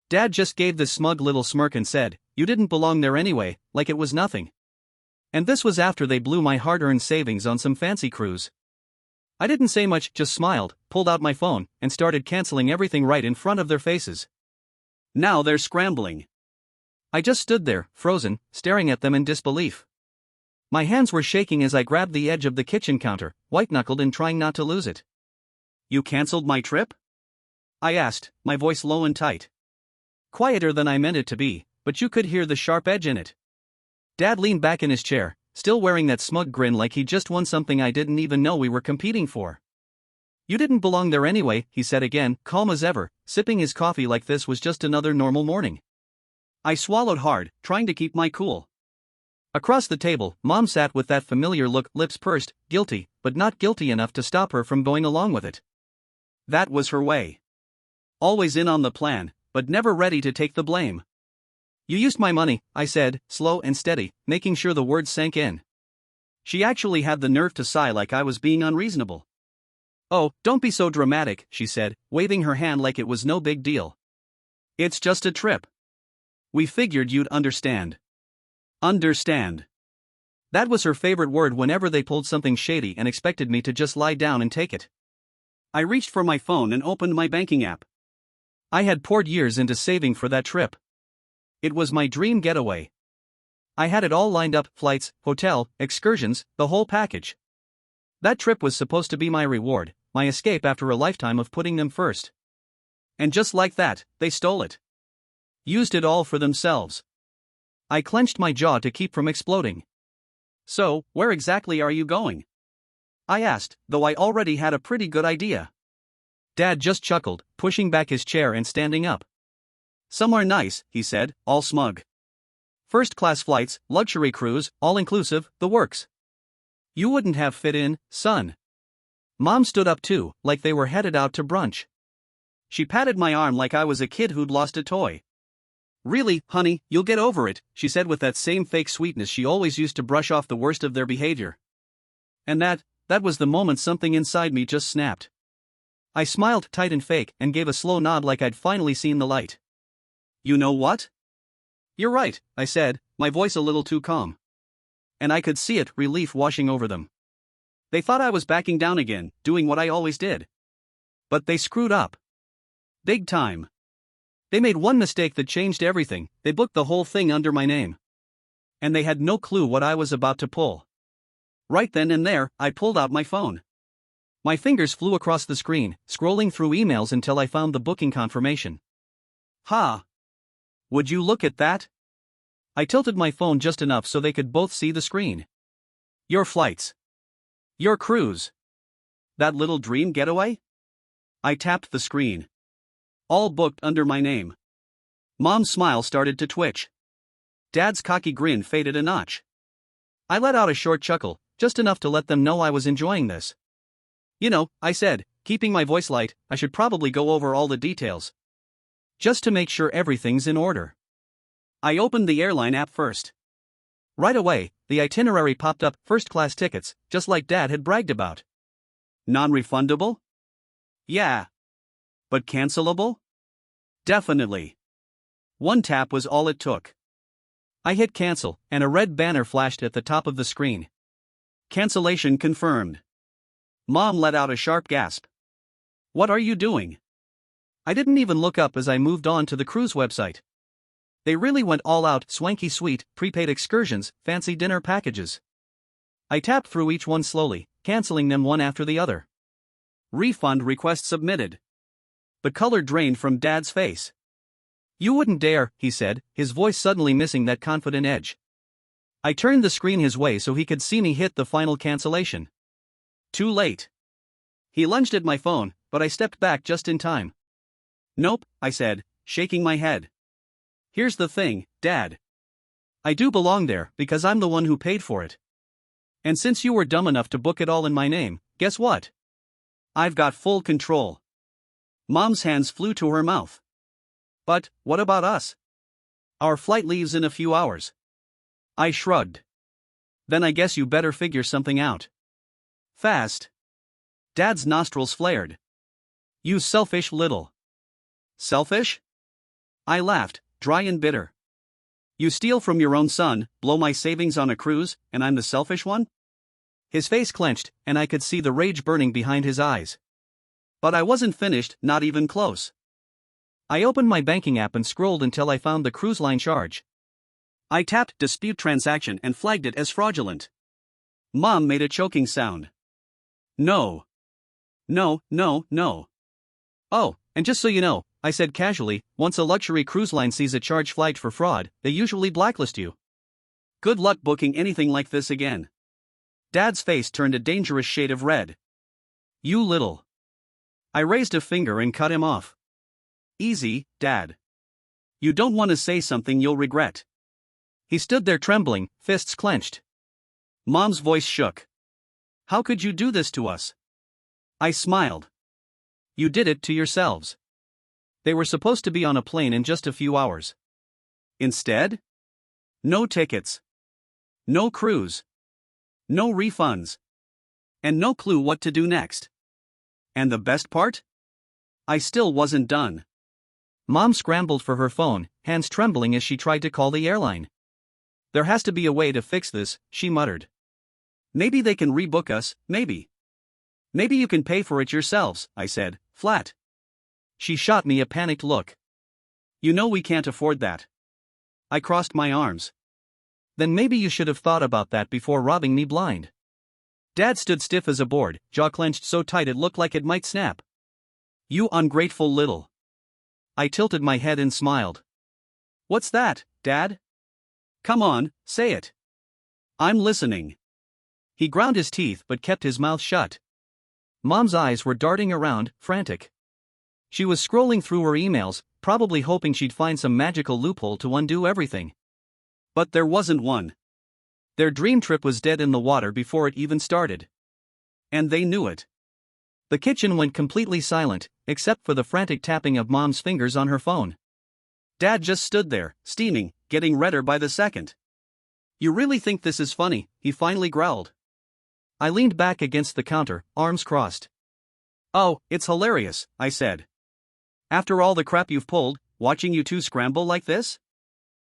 Dad just gave this smug little smirk and said, "You didn't belong there anyway," like it was nothing. And this was after they blew my hard-earned savings on some fancy cruise. I didn't say much, just smiled, pulled out my phone, and started canceling everything right in front of their faces. Now they're scrambling. I just stood there, frozen, staring at them in disbelief. My hands were shaking as I grabbed the edge of the kitchen counter, white-knuckled and trying not to lose it. "You canceled my trip?" I asked, my voice low and tight. Quieter than I meant it to be, but you could hear the sharp edge in it. Dad leaned back in his chair, still wearing that smug grin like he just won something I didn't even know we were competing for. "You didn't belong there anyway," he said again, calm as ever, sipping his coffee like this was just another normal morning. I swallowed hard, trying to keep my cool. Across the table, Mom sat with that familiar look, lips pursed, guilty, but not guilty enough to stop her from going along with it. That was her way. Always in on the plan, but never ready to take the blame. "You used my money," I said, slow and steady, making sure the words sank in. She actually had the nerve to sigh like I was being unreasonable. "Oh, don't be so dramatic," she said, waving her hand like it was no big deal. "It's just a trip. We figured you'd understand." Understand. That was her favorite word whenever they pulled something shady and expected me to just lie down and take it. I reached for my phone and opened my banking app. I had poured years into saving for that trip. It was my dream getaway. I had it all lined up, flights, hotel, excursions, the whole package. That trip was supposed to be my reward, my escape after a lifetime of putting them first. And just like that, they stole it. Used it all for themselves. I clenched my jaw to keep from exploding. "So, where exactly are you going?" I asked, though I already had a pretty good idea. Dad just chuckled, pushing back his chair and standing up. "Somewhere nice," he said, all smug. "First-class flights, luxury cruise, all-inclusive, the works. You wouldn't have fit in, son." Mom stood up too, like they were headed out to brunch. She patted my arm like I was a kid who'd lost a toy. "Really, honey, you'll get over it," she said with that same fake sweetness she always used to brush off the worst of their behavior. And that was the moment something inside me just snapped. I smiled tight and fake and gave a slow nod like I'd finally seen the light. "You know what? You're right," I said, my voice a little too calm. And I could see it, relief washing over them. They thought I was backing down again, doing what I always did. But they screwed up. Big time. They made one mistake that changed everything. They booked the whole thing under my name. And they had no clue what I was about to pull. Right then and there, I pulled out my phone. My fingers flew across the screen, scrolling through emails until I found the booking confirmation. "Ha! Would you look at that?" I tilted my phone just enough so they could both see the screen. "Your flights. Your cruise. That little dream getaway?" I tapped the screen. All booked under my name. Mom's smile started to twitch. Dad's cocky grin faded a notch. I let out a short chuckle, just enough to let them know I was enjoying this. "You know," I said, keeping my voice light, "I should probably go over all the details. Just to make sure everything's in order." I opened the airline app first. Right away, the itinerary popped up, first-class tickets, just like Dad had bragged about. Non-refundable? Yeah. But cancelable? Definitely. One tap was all it took. I hit cancel, and a red banner flashed at the top of the screen. Cancellation confirmed. Mom let out a sharp gasp. "What are you doing?" I didn't even look up as I moved on to the cruise website. They really went all out, swanky suite, prepaid excursions, fancy dinner packages. I tapped through each one slowly, canceling them one after the other. Refund request submitted. The color drained from Dad's face. "You wouldn't dare," he said, his voice suddenly missing that confident edge. I turned the screen his way so he could see me hit the final cancellation. Too late. He lunged at my phone, but I stepped back just in time. "Nope," I said, shaking my head. "Here's the thing, Dad. I do belong there because I'm the one who paid for it. And since you were dumb enough to book it all in my name, guess what? I've got full control." Mom's hands flew to her mouth. "But, what about us? Our flight leaves in a few hours." I shrugged. "Then I guess you better figure something out. Fast." Dad's nostrils flared. "You selfish little." "Selfish?" I laughed, dry and bitter. You steal from your own son, blow my savings on a cruise, and I'm the selfish one? His face clenched, and I could see the rage burning behind his eyes. But I wasn't finished, not even close. I opened my banking app and scrolled until I found the cruise line charge. I tapped dispute transaction and flagged it as fraudulent. Mom made a choking sound. No. No, no, no. Oh, and just so you know, I said casually, once a luxury cruise line sees a charge flagged for fraud, they usually blacklist you. Good luck booking anything like this again. Dad's face turned a dangerous shade of red. You little. I raised a finger and cut him off. Easy, Dad. You don't want to say something you'll regret. He stood there trembling, fists clenched. Mom's voice shook. How could you do this to us? I smiled. You did it to yourselves. They were supposed to be on a plane in just a few hours. Instead? No tickets. No cruise. No refunds. And no clue what to do next. And the best part? I still wasn't done. Mom scrambled for her phone, hands trembling as she tried to call the airline. There has to be a way to fix this, she muttered. Maybe they can rebook us, maybe. Maybe you can pay for it yourselves, I said, flat. She shot me a panicked look. You know we can't afford that. I crossed my arms. Then maybe you should have thought about that before robbing me blind. Dad stood stiff as a board, jaw clenched so tight it looked like it might snap. You ungrateful little. I tilted my head and smiled. What's that, Dad? Come on, say it. I'm listening. He ground his teeth but kept his mouth shut. Mom's eyes were darting around, frantic. She was scrolling through her emails, probably hoping she'd find some magical loophole to undo everything. But there wasn't one. Their dream trip was dead in the water before it even started. And they knew it. The kitchen went completely silent, except for the frantic tapping of Mom's fingers on her phone. Dad just stood there, steaming, getting redder by the second. You really think this is funny? He finally growled. I leaned back against the counter, arms crossed. Oh, it's hilarious, I said. After all the crap you've pulled, watching you two scramble like this?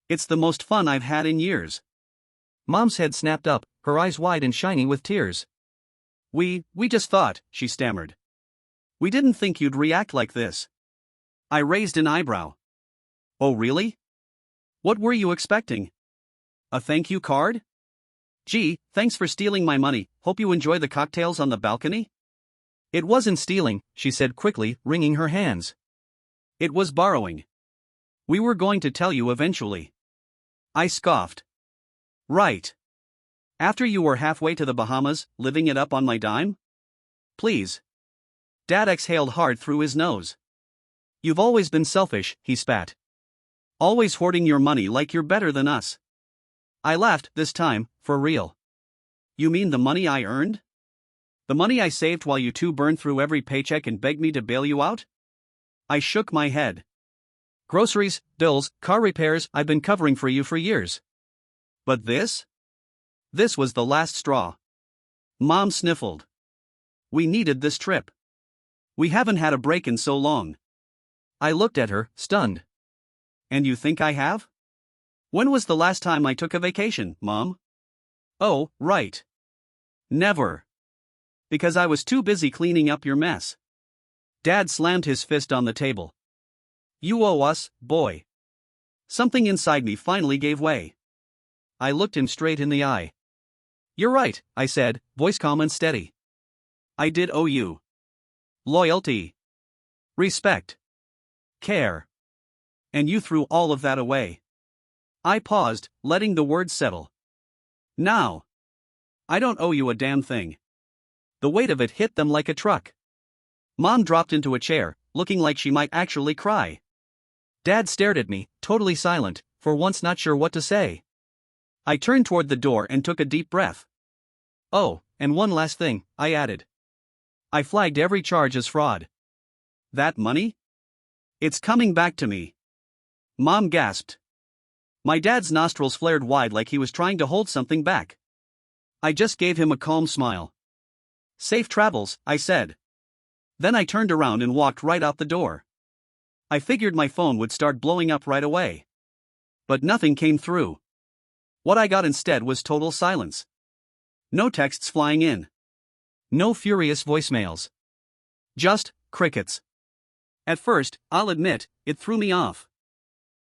It's the most fun I've had in years. Mom's head snapped up, her eyes wide and shiny with tears. We just thought, she stammered. We didn't think you'd react like this. I raised an eyebrow. Oh really? What were you expecting? A thank you card? Gee, thanks for stealing my money, hope you enjoy the cocktails on the balcony? It wasn't stealing, she said quickly, wringing her hands. It was borrowing. We were going to tell you eventually. I scoffed. Right. After you were halfway to the Bahamas, living it up on my dime? Please. Dad exhaled hard through his nose. You've always been selfish, he spat. Always hoarding your money like you're better than us. I laughed, this time, for real. You mean the money I earned? The money I saved while you two burned through every paycheck and begged me to bail you out? I shook my head. Groceries, bills, car repairs, I've been covering for you for years. But this? This was the last straw. Mom sniffled. We needed this trip. We haven't had a break in so long. I looked at her, stunned. And you think I have? When was the last time I took a vacation, Mom? Oh, right. Never. Because I was too busy cleaning up your mess. Dad slammed his fist on the table. You owe us, boy. Something inside me finally gave way. I looked him straight in the eye. You're right, I said, voice calm and steady. I did owe you. Loyalty. Respect. Care. And you threw all of that away. I paused, letting the words settle. Now. I don't owe you a damn thing. The weight of it hit them like a truck. Mom dropped into a chair, looking like she might actually cry. Dad stared at me, totally silent, for once not sure what to say. I turned toward the door and took a deep breath. Oh, and one last thing, I added. I flagged every charge as fraud. That money? It's coming back to me. Mom gasped. My dad's nostrils flared wide like he was trying to hold something back. I just gave him a calm smile. Safe travels, I said. Then I turned around and walked right out the door. I figured my phone would start blowing up right away. But nothing came through. What I got instead was total silence. No texts flying in. No furious voicemails. Just crickets. At first, I'll admit, it threw me off.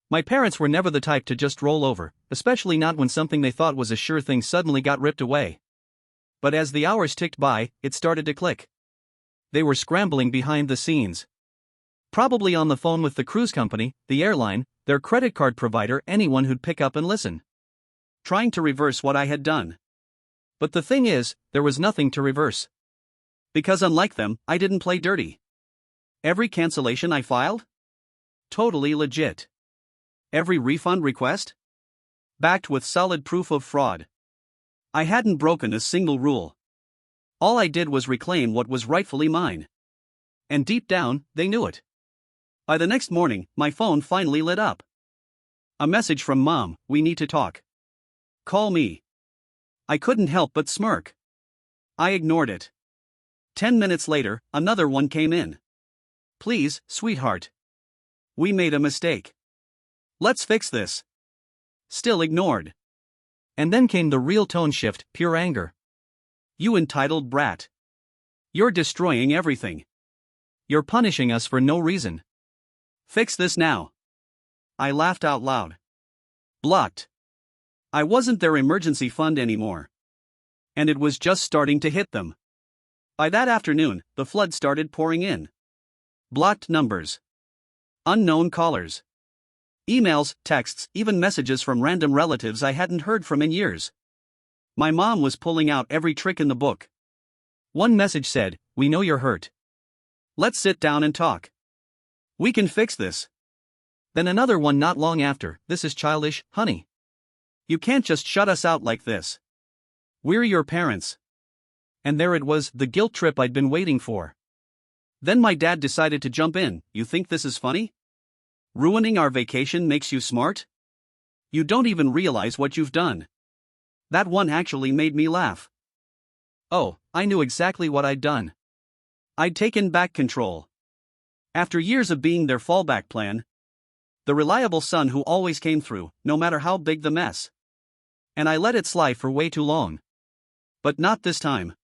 My parents were never the type to just roll over, especially not when something they thought was a sure thing suddenly got ripped away. But as the hours ticked by, it started to click. They were scrambling behind the scenes. Probably on the phone with the cruise company, the airline, their credit card provider, anyone who'd pick up and listen. Trying to reverse what I had done. But the thing is, there was nothing to reverse. Because unlike them, I didn't play dirty. Every cancellation I filed? Totally legit. Every refund request? Backed with solid proof of fraud. I hadn't broken a single rule. All I did was reclaim what was rightfully mine. And deep down, they knew it. By the next morning, my phone finally lit up. A message from Mom: "We need to talk. Call me." I couldn't help but smirk. I ignored it. 10 minutes later, another one came in. "Please, sweetheart. We made a mistake. Let's fix this." Still ignored. And then came the real tone shift, pure anger. "You entitled brat. You're destroying everything. You're punishing us for no reason. Fix this now." I laughed out loud. Blocked. I wasn't their emergency fund anymore. And it was just starting to hit them. By that afternoon, the flood started pouring in. Blocked numbers. Unknown callers. Emails, texts, even messages from random relatives I hadn't heard from in years. My mom was pulling out every trick in the book. One message said, "We know you're hurt. Let's sit down and talk. We can fix this." Then another one not long after, "This is childish, honey. You can't just shut us out like this. We're your parents." And there it was, the guilt trip I'd been waiting for. Then my dad decided to jump in. "You think this is funny? Ruining our vacation makes you smart? You don't even realize what you've done." That one actually made me laugh. Oh, I knew exactly what I'd done. I'd taken back control. After years of being their fallback plan. The reliable son who always came through, no matter how big the mess. And I let it slide for way too long. But not this time.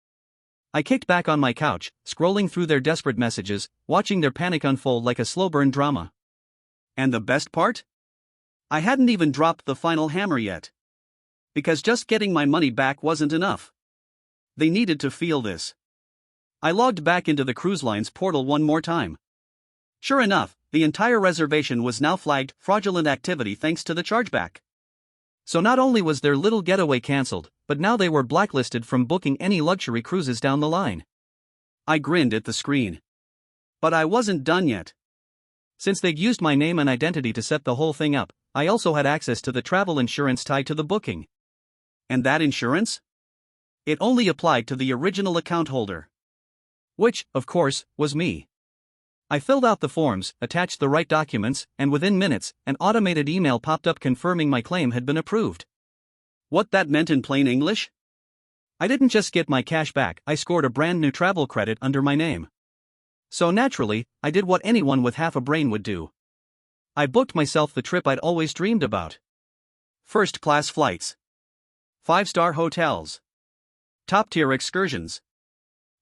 I kicked back on my couch, scrolling through their desperate messages, watching their panic unfold like a slow burn drama. And the best part? I hadn't even dropped the final hammer yet. Because just getting my money back wasn't enough. They needed to feel this. I logged back into the cruise line's portal one more time. Sure enough, the entire reservation was now flagged fraudulent activity thanks to the chargeback. So not only was their little getaway cancelled, but now they were blacklisted from booking any luxury cruises down the line. I grinned at the screen. But I wasn't done yet. Since they'd used my name and identity to set the whole thing up, I also had access to the travel insurance tied to the booking. And that insurance? It only applied to the original account holder. Which, of course, was me. I filled out the forms, attached the right documents, and within minutes, an automated email popped up confirming my claim had been approved. What that meant in plain English? I didn't just get my cash back, I scored a brand new travel credit under my name. So naturally, I did what anyone with half a brain would do. I booked myself the trip I'd always dreamed about. First-class flights. 5-star hotels. Top-tier excursions.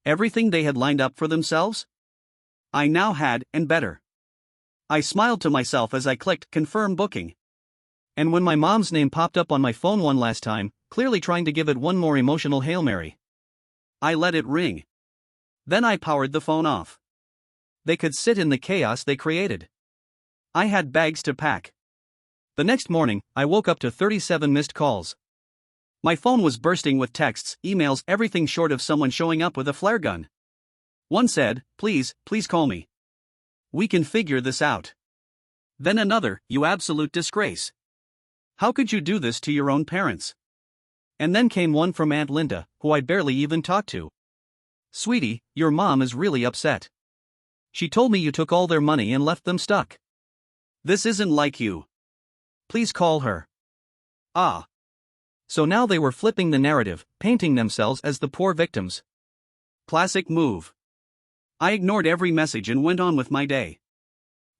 Everything they had lined up for themselves? I now had, and better. I smiled to myself as I clicked confirm booking. And when my mom's name popped up on my phone one last time, clearly trying to give it one more emotional Hail Mary, I let it ring. Then I powered the phone off. They could sit in the chaos they created. I had bags to pack. The next morning, I woke up to 37 missed calls. My phone was bursting with texts, emails, everything short of someone showing up with a flare gun. One said, please call me. We can figure this out. Then another, you absolute disgrace. How could you do this to your own parents? And then came one from Aunt Linda, who I barely even talked to. Sweetie, your mom is really upset. She told me you took all their money and left them stuck. This isn't like you. Please call her. Ah. So now they were flipping the narrative, painting themselves as the poor victims. Classic move. I ignored every message and went on with my day.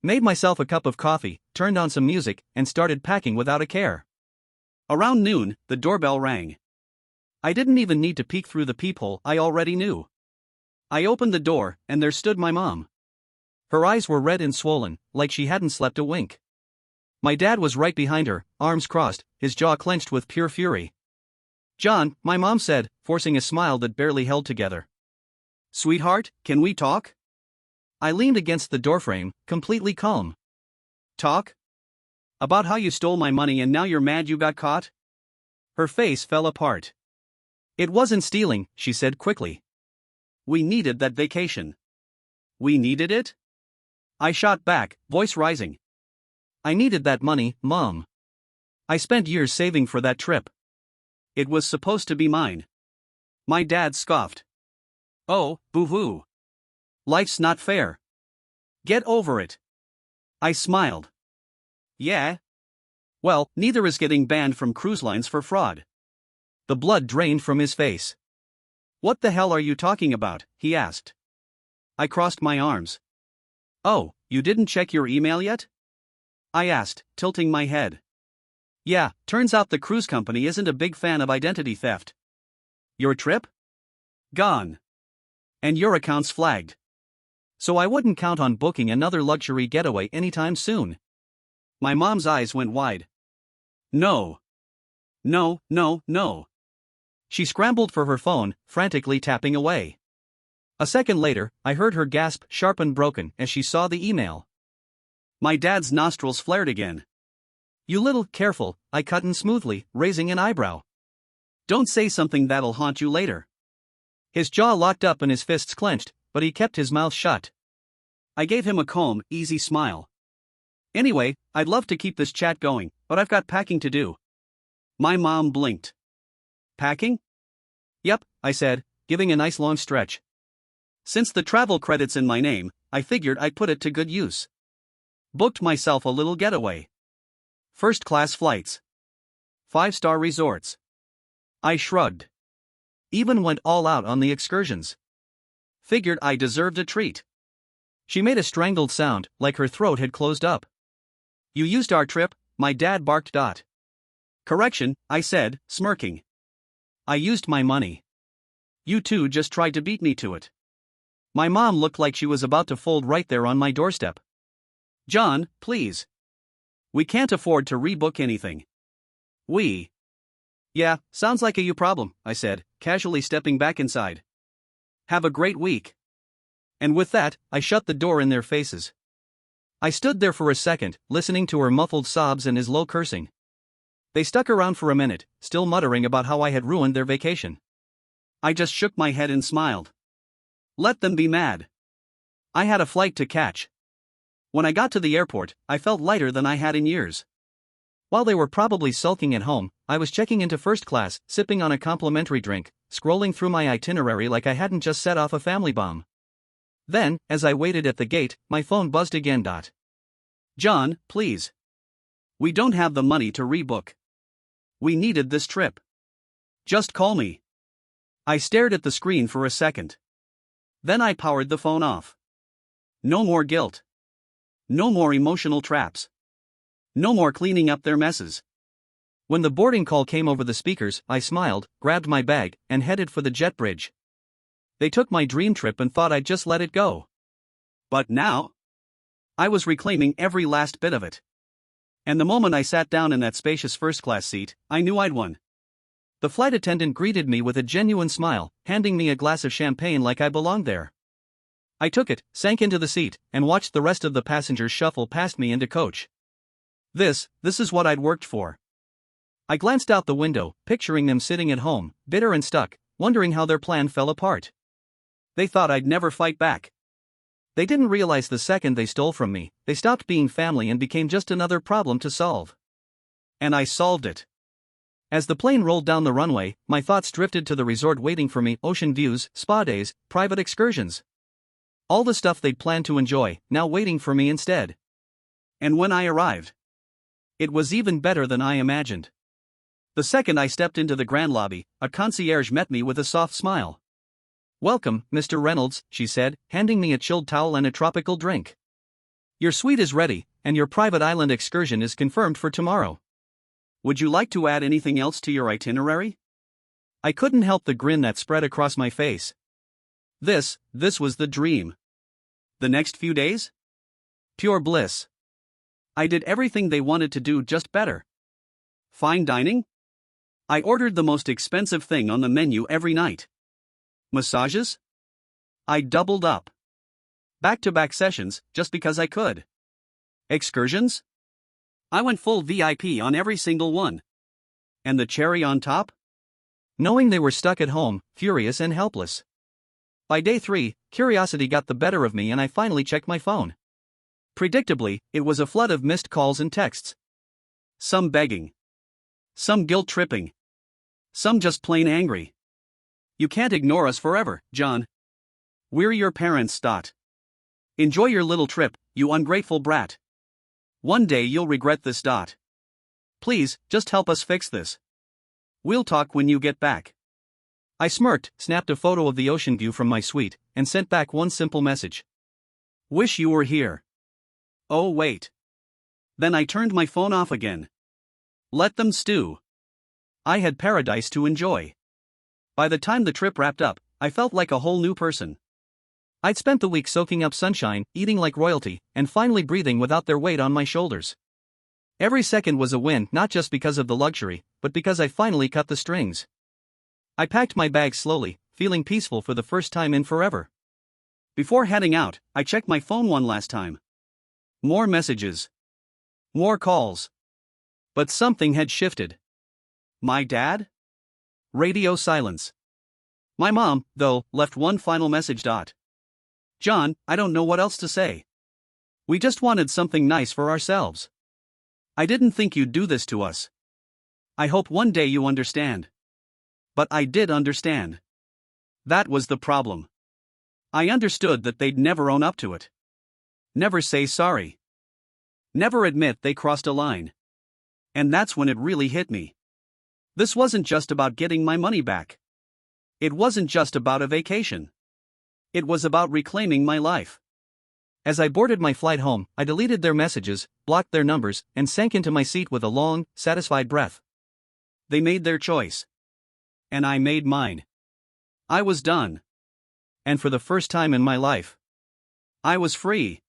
Made myself a cup of coffee, turned on some music, and started packing without a care. Around noon, the doorbell rang. I didn't even need to peek through the peephole, I already knew. I opened the door, and there stood my mom. Her eyes were red and swollen, like she hadn't slept a wink. My dad was right behind her, arms crossed, his jaw clenched with pure fury. "John," my mom said, forcing a smile that barely held together. "Sweetheart, can we talk?" I leaned against the doorframe, completely calm. "Talk? About how you stole my money and now you're mad you got caught?" Her face fell apart. "It wasn't stealing," she said quickly. "We needed that vacation." "We needed it?" I shot back, voice rising. "I needed that money, Mom. I spent years saving for that trip. It was supposed to be mine." My dad scoffed. "Oh, boo-hoo. Life's not fair. Get over it." I smiled. "Yeah? Well, neither is getting banned from cruise lines for fraud." The blood drained from his face. "What the hell are you talking about?" he asked. I crossed my arms. "Oh, you didn't check your email yet?" I asked, tilting my head. "Yeah, turns out the cruise company isn't a big fan of identity theft." "Your trip? Gone. And your account's flagged. So I wouldn't count on booking another luxury getaway anytime soon." My mom's eyes went wide. "No. No, no, no." She scrambled for her phone, frantically tapping away. A second later, I heard her gasp sharp and broken as she saw the email. My dad's nostrils flared again. "You little," "Careful," I cut in smoothly, raising an eyebrow. "Don't say something that'll haunt you later." His jaw locked up and his fists clenched, but he kept his mouth shut. I gave him a calm, easy smile. "Anyway, I'd love to keep this chat going, but I've got packing to do." My mom blinked. "Packing?" "Yep," I said, giving a nice long stretch. Since the travel credit's in my name, I figured I'd put it to good use. Booked myself a little getaway. First-class flights. 5-star resorts. I shrugged. Even went all out on the excursions. Figured I deserved a treat. She made a strangled sound, like her throat had closed up. "You used our trip," my dad barked. "Correction," I said, smirking. "I used my money. You two just tried to beat me to it." My mom looked like she was about to fold right there on my doorstep. "John, please. We can't afford to rebook anything." "We?" "Yeah, sounds like a you problem," I said, casually stepping back inside. "Have a great week." And with that, I shut the door in their faces. I stood there for a second, listening to her muffled sobs and his low cursing. They stuck around for a minute, still muttering about how I had ruined their vacation. I just shook my head and smiled. Let them be mad. I had a flight to catch. When I got to the airport, I felt lighter than I had in years. While they were probably sulking at home, I was checking into first class, sipping on a complimentary drink, scrolling through my itinerary like I hadn't just set off a family bomb. Then, as I waited at the gate, my phone buzzed again. "John, please. We don't have the money to rebook. We needed this trip. Just call me." I stared at the screen for a second. Then I powered the phone off. No more guilt. No more emotional traps. No more cleaning up their messes. When the boarding call came over the speakers, I smiled, grabbed my bag, and headed for the jet bridge. They took my dream trip and thought I'd just let it go. But now, I was reclaiming every last bit of it. And the moment I sat down in that spacious first-class seat, I knew I'd won. The flight attendant greeted me with a genuine smile, handing me a glass of champagne like I belonged there. I took it, sank into the seat, and watched the rest of the passengers shuffle past me into coach. This is what I'd worked for. I glanced out the window, picturing them sitting at home, bitter and stuck, wondering how their plan fell apart. They thought I'd never fight back. They didn't realize the second they stole from me, they stopped being family and became just another problem to solve. And I solved it. As the plane rolled down the runway, my thoughts drifted to the resort waiting for me: ocean views, spa days, private excursions. All the stuff they'd planned to enjoy, now waiting for me instead. And when I arrived, it was even better than I imagined. The second I stepped into the grand lobby, a concierge met me with a soft smile. "Welcome, Mr. Reynolds," she said, handing me a chilled towel and a tropical drink. Your suite is ready, and your private island excursion is confirmed for tomorrow. Would you like to add anything else to your itinerary? I couldn't help the grin that spread across my face. This was the dream. The next few days? Pure bliss. I did everything they wanted to do, just better. Fine dining? I ordered the most expensive thing on the menu every night. Massages? I doubled up. Back-to-back sessions, just because I could. Excursions? I went full VIP on every single one. And the cherry on top? Knowing they were stuck at home, furious and helpless. By day 3, curiosity got the better of me and I finally checked my phone. Predictably, it was a flood of missed calls and texts. Some begging. Some guilt-tripping. Some just plain angry. You can't ignore us forever, John. We're your parents. Enjoy your little trip, you ungrateful brat. One day you'll regret this. Please, just help us fix this. We'll talk when you get back. I smirked, snapped a photo of the ocean view from my suite, and sent back one simple message. Wish you were here. Oh wait. Then I turned my phone off again. Let them stew. I had paradise to enjoy. By the time the trip wrapped up, I felt like a whole new person. I'd spent the week soaking up sunshine, eating like royalty, and finally breathing without their weight on my shoulders. Every second was a win, not just because of the luxury, but because I finally cut the strings. I packed my bag slowly, feeling peaceful for the first time in forever. Before heading out, I checked my phone one last time. More messages. More calls. But something had shifted. My dad? Radio silence. My mom, though, left one final message. John, I don't know what else to say. We just wanted something nice for ourselves. I didn't think you'd do this to us. I hope one day you understand. But I did understand. That was the problem. I understood that they'd never own up to it. Never say sorry. Never admit they crossed a line. And that's when it really hit me. This wasn't just about getting my money back. It wasn't just about a vacation. It was about reclaiming my life. As I boarded my flight home, I deleted their messages, blocked their numbers, and sank into my seat with a long, satisfied breath. They made their choice. And I made mine. I was done. And for the first time in my life, I was free.